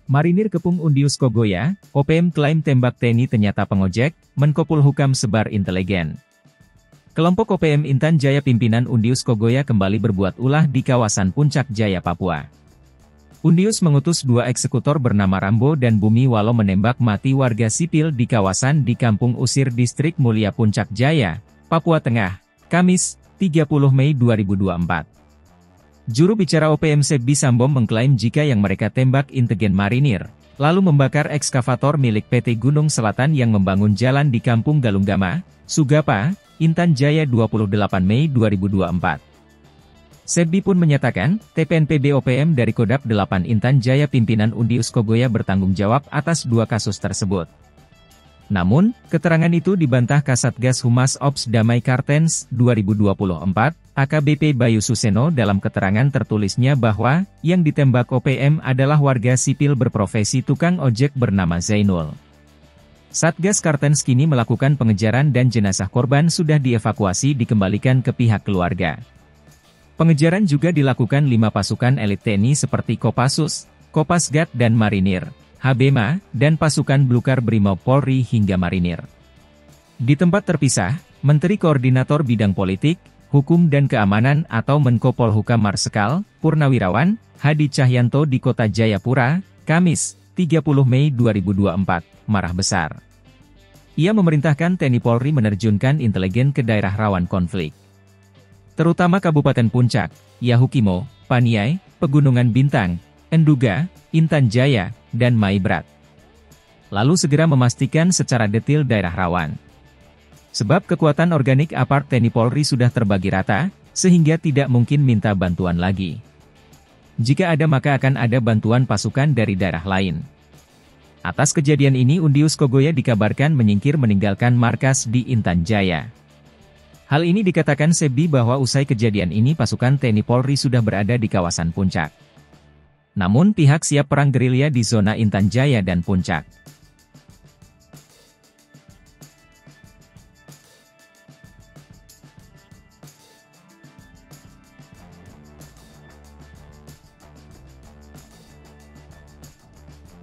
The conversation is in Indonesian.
Marinir kepung Undius Kogoya, OPM klaim tembak TNI ternyata pengojek, Menko Polhukam sebar inteligen. Kelompok OPM Intan Jaya pimpinan Undius Kogoya kembali berbuat ulah di kawasan Puncak Jaya, Papua. Undius mengutus dua eksekutor bernama Rambo dan Bumi Walo menembak mati warga sipil di kawasan di Kampung Usir Distrik Mulia Puncak Jaya, Papua Tengah, Kamis, 30 Mei 2024. Juru bicara OPM Sebbi Sambom mengklaim jika yang mereka tembak inteligen marinir, lalu membakar ekskavator milik PT Gunung Selatan yang membangun jalan di Kampung Galunggama, Sugapa, Intan Jaya 28 Mei 2024. Sebbi pun menyatakan, TPNPB OPM dari Kodap 8 Intan Jaya pimpinan Undius Kogoya bertanggung jawab atas dua kasus tersebut. Namun, keterangan itu dibantah Kasatgas Humas Ops Damai Kartens 2024, AKBP Bayu Suseno dalam keterangan tertulisnya bahwa, yang ditembak OPM adalah warga sipil berprofesi tukang ojek bernama Zainul. Satgas Kartens kini melakukan pengejaran dan jenazah korban sudah dievakuasi dikembalikan ke pihak keluarga. Pengejaran juga dilakukan 5 pasukan elit TNI seperti Kopassus, Kopasgat dan Marinir, Habema, dan pasukan Blukar Brimob Polri hingga Marinir. Di tempat terpisah, Menteri Koordinator Bidang Politik, Hukum dan Keamanan atau Menko Polhukam Marsikal Purnawirawan Hadi Cahyanto di Kota Jayapura, Kamis, 30 Mei 2024, marah besar. Ia memerintahkan TNI Polri menerjunkan inteligen ke daerah rawan konflik, terutama Kabupaten Puncak, Yahukimo, Paniai, Pegunungan Bintang, Enduga, Intan Jaya, dan Maibrat. Lalu segera memastikan secara detail daerah rawan. Sebab kekuatan organik apart TNI Polri sudah terbagi rata, sehingga tidak mungkin minta bantuan lagi. Jika ada maka akan ada bantuan pasukan dari daerah lain. Atas kejadian ini Undius Kogoya dikabarkan menyingkir meninggalkan markas di Intan Jaya. Hal ini dikatakan Sebbi bahwa usai kejadian ini pasukan TNI Polri sudah berada di kawasan Puncak. Namun pihak siap perang gerilya di zona Intan Jaya dan Puncak.